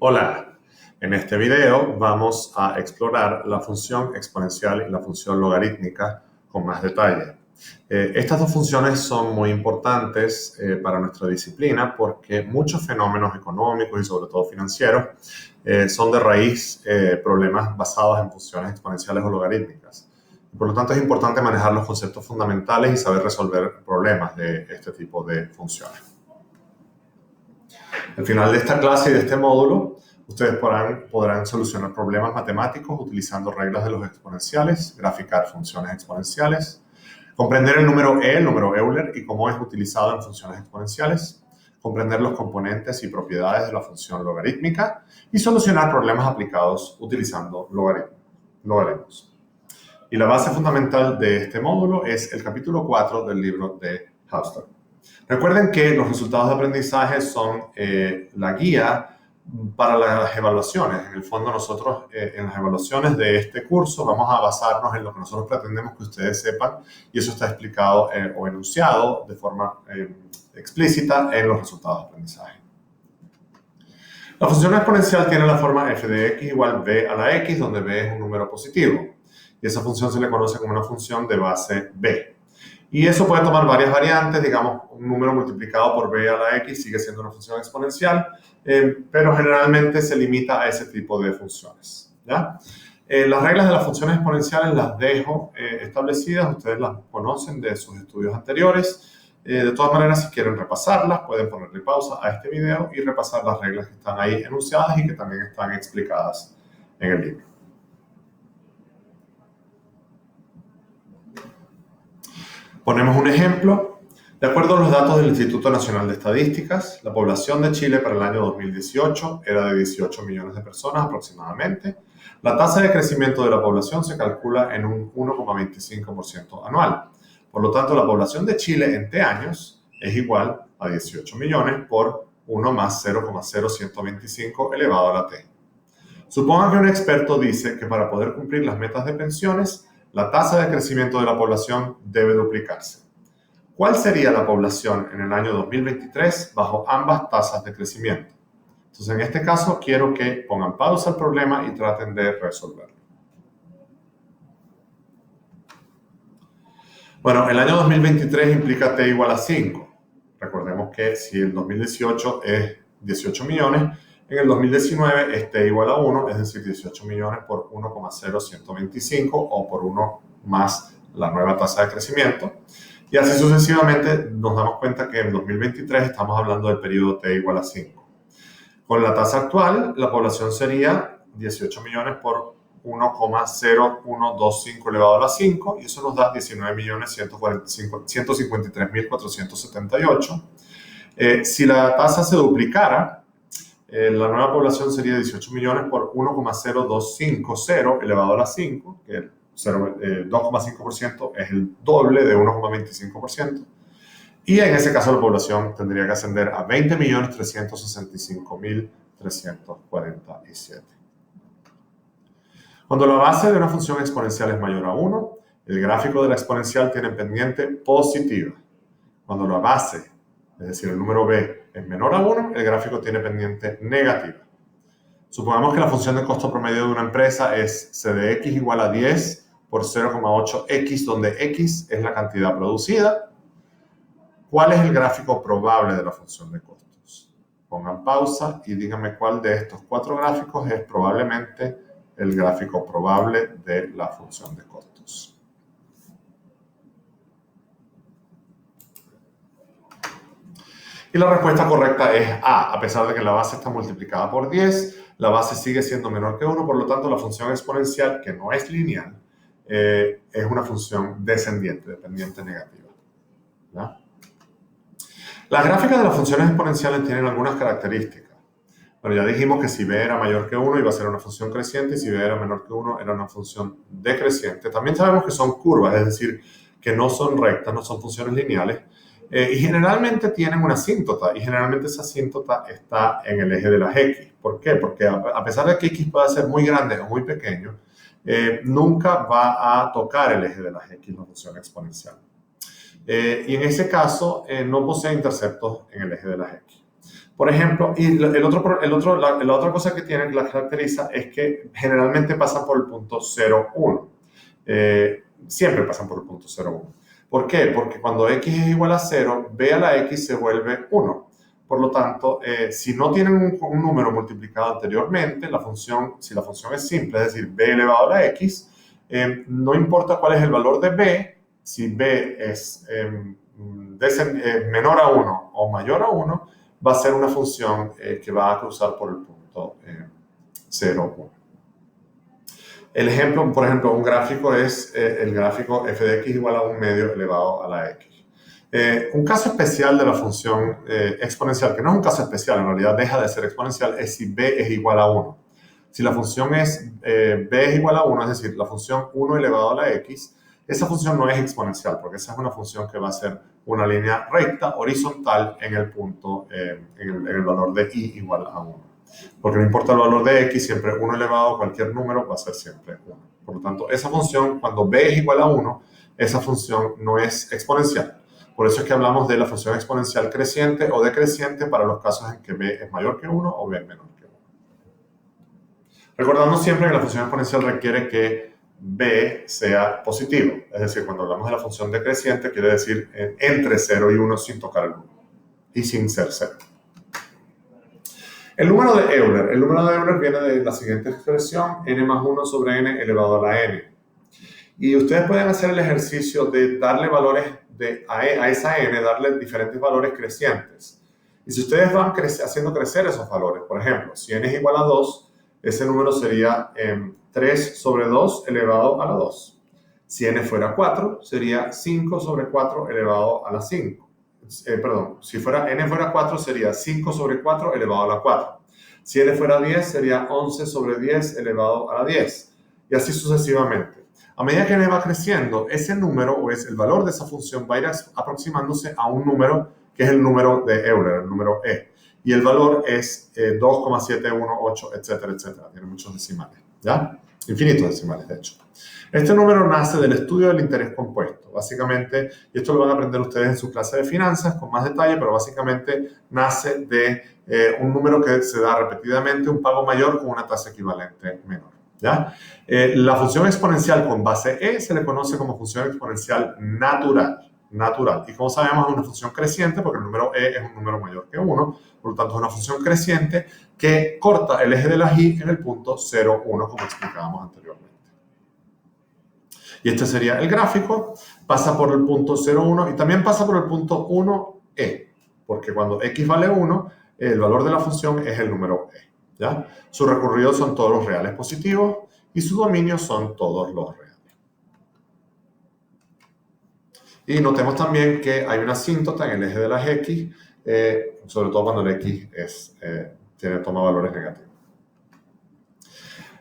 Hola, en este video vamos a explorar la función exponencial y la función logarítmica con más detalle. Estas dos funciones son muy importantes para nuestra disciplina porque muchos fenómenos económicos y sobre todo financieros son de raíz problemas basados en funciones exponenciales o logarítmicas. Por lo tanto, es importante manejar los conceptos fundamentales y saber resolver problemas de este tipo de funciones. Al final de esta clase y de este módulo, ustedes podrán solucionar problemas matemáticos utilizando reglas de los exponenciales, graficar funciones exponenciales, comprender el número E, el número Euler, y cómo es utilizado en funciones exponenciales, comprender los componentes y propiedades de la función logarítmica y solucionar problemas aplicados utilizando logaritmos. Y la base fundamental de este módulo es el capítulo 4 del libro de Hausdorff. Recuerden que los resultados de aprendizaje son la guía para las evaluaciones. En el fondo, nosotros en las evaluaciones de este curso vamos a basarnos en lo que nosotros pretendemos que ustedes sepan, y eso está explicado o enunciado de forma explícita en los resultados de aprendizaje. La función exponencial tiene la forma f de x igual b a la x, donde b es un número positivo. Y esa función se le conoce como una función de base b. Y eso puede tomar varias variantes, digamos, un número multiplicado por b a la x sigue siendo una función exponencial, pero generalmente se limita a ese tipo de funciones, ¿ya? Las reglas de las funciones exponenciales las dejo establecidas, ustedes las conocen de sus estudios anteriores. De todas maneras, si quieren repasarlas, pueden ponerle pausa a este video y repasar las reglas que están ahí enunciadas y que también están explicadas en el libro. Ponemos un ejemplo. De acuerdo a los datos del Instituto Nacional de Estadísticas, la población de Chile para el año 2018 era de 18 millones de personas aproximadamente. La tasa de crecimiento de la población se calcula en un 1,25% anual. Por lo tanto, la población de Chile en T años es igual a 18 millones por 1 más 0,0125 elevado a la T. Supongan que un experto dice que para poder cumplir las metas de pensiones, la tasa de crecimiento de la población debe duplicarse. ¿Cuál sería la población en el año 2023 bajo ambas tasas de crecimiento? Entonces, en este caso, quiero que pongan pausa al problema y traten de resolverlo. Bueno, el año 2023 implica t igual a 5. Recordemos que si el 2018 es 18 millones, en el 2019 es t igual a 1, es decir, 18 millones por 1,0125 o por 1 más la nueva tasa de crecimiento. Y así sucesivamente nos damos cuenta que en 2023 estamos hablando del periodo t igual a 5. Con la tasa actual, la población sería 18 millones por 1,0125 elevado a la 5, y eso nos da 19.153.478. Si la tasa se duplicara, la nueva población sería 18 millones por 1,0250 elevado a la 5, que el 2,5% es el doble de 1,25%. Y en ese caso la población tendría que ascender a 20.365.347. Cuando la base de una función exponencial es mayor a 1, el gráfico de la exponencial tiene pendiente positiva. Cuando la base, es decir, el número b, es menor a 1, el gráfico tiene pendiente negativa. Supongamos que la función de costo promedio de una empresa es c de x igual a 10 por 0,8x, donde x es la cantidad producida. ¿Cuál es el gráfico probable de la función de costos? Pongan pausa y díganme cuál de estos 4 gráficos es probablemente el gráfico probable de la función de costos. Y la respuesta correcta es A. A pesar de que la base está multiplicada por 10, la base sigue siendo menor que 1, por lo tanto la función exponencial, que no es lineal, es una función descendiente, de pendiente negativa, ¿ya? Las gráficas de las funciones exponenciales tienen algunas características. Bueno, ya dijimos que si b era mayor que 1 iba a ser una función creciente, y si b era menor que 1 era una función decreciente. También sabemos que son curvas, es decir, que no son rectas, no son funciones lineales, y generalmente tienen una asíntota, y generalmente esa asíntota está en el eje de las x. ¿Por qué? Porque a pesar de que x pueda ser muy grande o muy pequeño, nunca va a tocar el eje de las x, la función exponencial. Y en ese caso no posee interceptos en el eje de las x. Por ejemplo, y la otra cosa que tiene, que la caracteriza, es que generalmente pasan por el punto 0,1. Siempre pasan por el punto 0,1. ¿Por qué? Porque cuando x es igual a 0, b a la x se vuelve 1. Por lo tanto, si no tienen un número multiplicado anteriormente, si la función es simple, es decir, b elevado a la x, no importa cuál es el valor de b, si b es menor a 1 o mayor a 1, va a ser una función que va a cruzar por el punto 0, 1. El ejemplo, por ejemplo, un gráfico es el gráfico f de x igual a 1 medio elevado a la x. Un caso especial de la función exponencial, que no es un caso especial, en realidad deja de ser exponencial, es si b es igual a 1. Si la función es b es igual a 1, es decir, la función 1 elevado a la x, esa función no es exponencial, porque esa es una función que va a ser una línea recta, horizontal, en el punto, en el valor de y igual a 1. Porque no importa el valor de x, siempre 1 elevado a cualquier número va a ser siempre 1. Por lo tanto, esa función, cuando b es igual a 1, esa función no es exponencial. Por eso es que hablamos de la función exponencial creciente o decreciente para los casos en que b es mayor que 1 o b es menor que 1. Recordando siempre que la función exponencial requiere que b sea positivo. Es decir, cuando hablamos de la función decreciente, quiere decir entre 0 y 1 sin tocar el 1 y sin ser 0. El número de Euler viene de la siguiente expresión, n más 1 sobre n elevado a la n. Y ustedes pueden hacer el ejercicio de darle valores a esa n, darle diferentes valores crecientes. Y si ustedes van haciendo crecer esos valores, por ejemplo, si n es igual a 2, ese número sería 3 sobre 2 elevado a la 2. Si n fuera 4, sería 5 sobre 4 elevado a la 5. Si n fuera 4, sería 5 sobre 4 elevado a la 4. Si n fuera 10, sería 11 sobre 10 elevado a la 10. Y así sucesivamente. A medida que n va creciendo, ese número o el valor de esa función va a ir aproximándose a un número que es el número de Euler, el número e. Y el valor es 2,718, etcétera, etcétera. Tiene muchos decimales, ¿ya? Infinitos decimales, de hecho. Este número nace del estudio del interés compuesto. Básicamente, y esto lo van a aprender ustedes en su clase de finanzas con más detalle, pero básicamente nace de un número que se da repetidamente, un pago mayor con una tasa equivalente menor. ¿Ya? La función exponencial con base e se le conoce como función exponencial natural. Y como sabemos es una función creciente porque el número e es un número mayor que 1, por lo tanto es una función creciente que corta el eje de la y en el punto 0, 1, como explicábamos anteriormente. Y este sería el gráfico, pasa por el punto 0, 1 y también pasa por el punto 1e, porque cuando x vale 1, el valor de la función es el número e. ¿Ya? Su recorrido son todos los reales positivos y su dominio son todos los reales. Y notemos también que hay una asíntota en el eje de las x, sobre todo cuando el x toma valores negativos.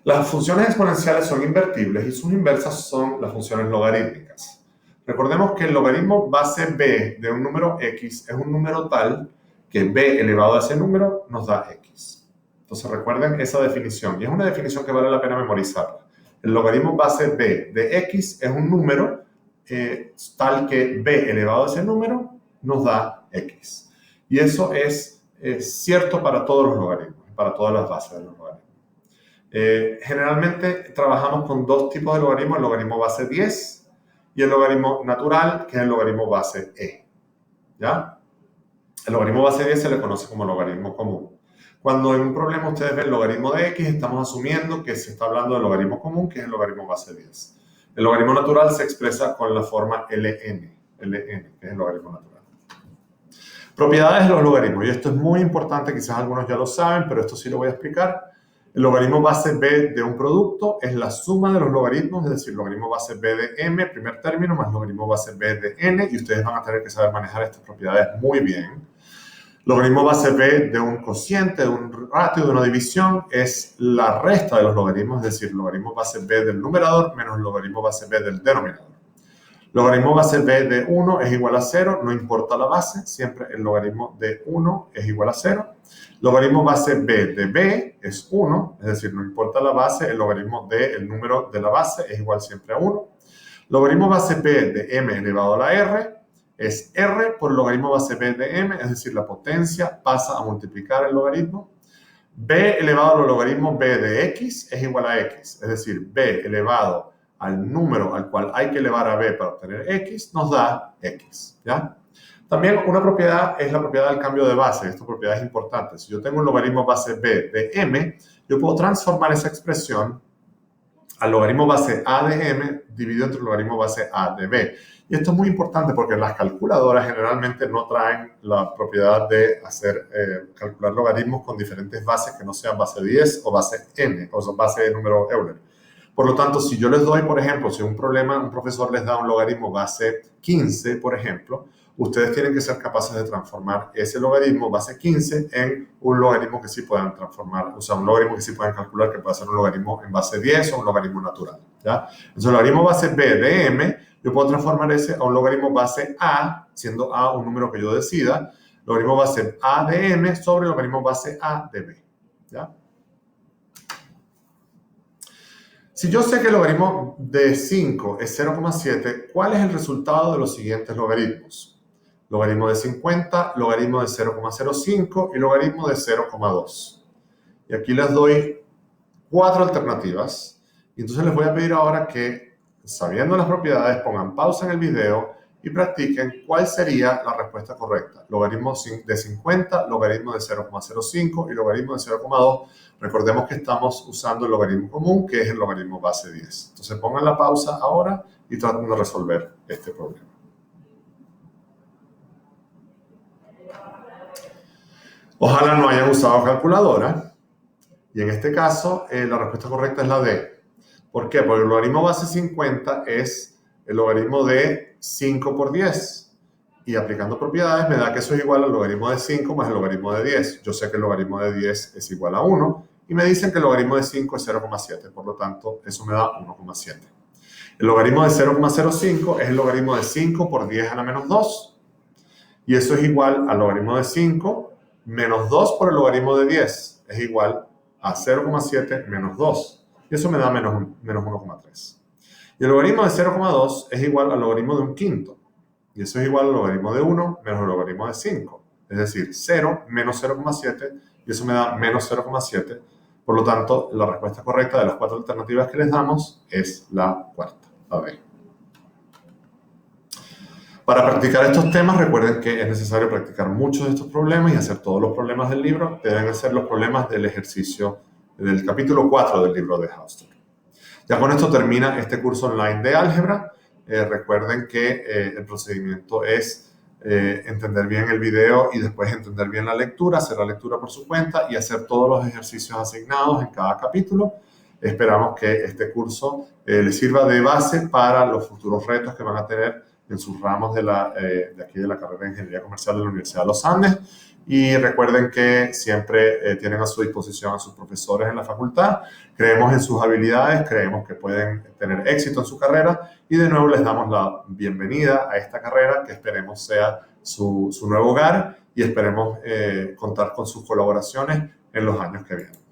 Las funciones exponenciales son invertibles y sus inversas son las funciones logarítmicas. Recordemos que el logaritmo base b de un número x es un número tal que b elevado a ese número nos da x. Entonces recuerden esa definición, y es una definición que vale la pena memorizarla. El logaritmo base b de x es un número tal que b elevado a ese número nos da x. Y eso es cierto para todos los logaritmos, para todas las bases de los logaritmos. Generalmente trabajamos con dos tipos de logaritmos, el logaritmo base 10 y el logaritmo natural, que es el logaritmo base e. ¿Ya? El logaritmo base 10 se le conoce como logaritmo común. Cuando en un problema ustedes ven el logaritmo de x, estamos asumiendo que se está hablando del logaritmo común, que es el logaritmo base 10. El logaritmo natural se expresa con la forma ln, que es el logaritmo natural. Propiedades de los logaritmos, y esto es muy importante, quizás algunos ya lo saben, pero esto sí lo voy a explicar. El logaritmo base b de un producto es la suma de los logaritmos, es decir, logaritmo base b de m, primer término, más logaritmo base b de n, y ustedes van a tener que saber manejar estas propiedades muy bien. Logaritmo base b de un cociente, de un ratio, de una división, es la resta de los logaritmos, es decir, logaritmo base b del numerador menos logaritmo base b del denominador. Logaritmo base b de 1 es igual a 0, no importa la base, siempre el logaritmo de 1 es igual a 0. Logaritmo base b de b es 1, es decir, no importa la base, el logaritmo del número de la base es igual siempre a 1. Logaritmo base b de m elevado a la r es R por el logaritmo base B de M, es decir, la potencia pasa a multiplicar el logaritmo. B elevado al logaritmo B de X es igual a X, es decir, B elevado al número al cual hay que elevar a B para obtener X nos da X, ¿ya? También una propiedad es la propiedad del cambio de base. Esta propiedad es importante. Si yo tengo un logaritmo base B de M, yo puedo transformar esa expresión al logaritmo base A de M dividido entre el logaritmo base A de B. Y esto es muy importante porque las calculadoras generalmente no traen la propiedad de calcular logaritmos con diferentes bases que no sean base 10 o base n, o sea, base de número Euler. Por lo tanto, si yo les doy, por ejemplo, si un profesor les da un logaritmo base 15, por ejemplo, ustedes tienen que ser capaces de transformar ese logaritmo base 15 en un logaritmo que sí puedan transformar, o sea, un logaritmo que sí puedan calcular, que pueda ser un logaritmo en base 10 o un logaritmo natural, ¿ya? Entonces, el logaritmo base B de M, yo puedo transformar ese a un logaritmo base A, siendo A un número que yo decida, logaritmo base A de M sobre el logaritmo base A de B, ¿ya? Si yo sé que el logaritmo de 5 es 0,7, ¿cuál es el resultado de los siguientes logaritmos? Logaritmo de 50, logaritmo de 0,05 y logaritmo de 0,2. Y aquí les doy 4 alternativas. Y entonces les voy a pedir ahora que, sabiendo las propiedades, pongan pausa en el video y practiquen cuál sería la respuesta correcta. Logaritmo de 50, logaritmo de 0,05 y logaritmo de 0,2. Recordemos que estamos usando el logaritmo común, que es el logaritmo base 10. Entonces pongan la pausa ahora y traten de resolver este problema. Ojalá no hayan usado calculadora. Y en este caso, la respuesta correcta es la D. ¿Por qué? Porque el logaritmo base 50 es el logaritmo de 5 por 10. Y aplicando propiedades me da que eso es igual al logaritmo de 5 más el logaritmo de 10. Yo sé que el logaritmo de 10 es igual a 1 y me dicen que el logaritmo de 5 es 0,7. Por lo tanto, eso me da 1,7. El logaritmo de 0,05 es el logaritmo de 5 por 10 a la menos 2. Y eso es igual al logaritmo de 5 menos 2 por el logaritmo de 10. Es igual a 0,7 menos 2. Y eso me da menos 1,3. Y el logaritmo de 0,2 es igual al logaritmo de un quinto. Y eso es igual al logaritmo de 1 menos el logaritmo de 5. Es decir, 0 menos 0,7 y eso me da menos 0,7. Por lo tanto, la respuesta correcta de las 4 alternativas que les damos es la cuarta, la B. Para practicar estos temas, recuerden que es necesario practicar muchos de estos problemas y hacer todos los problemas del libro. Deben hacer los problemas del ejercicio del capítulo 4 del libro de Hausdorff. Ya con esto termina este curso online de álgebra. Recuerden que el procedimiento es entender bien el video y después entender bien la lectura, hacer la lectura por su cuenta y hacer todos los ejercicios asignados en cada capítulo. Esperamos que este curso les sirva de base para los futuros retos que van a tener en sus ramos de aquí de la carrera de Ingeniería Comercial de la Universidad de los Andes. Y recuerden que siempre tienen a su disposición a sus profesores en la facultad. Creemos en sus habilidades, creemos que pueden tener éxito en su carrera y de nuevo les damos la bienvenida a esta carrera que esperemos sea su nuevo hogar y esperemos contar con sus colaboraciones en los años que vienen.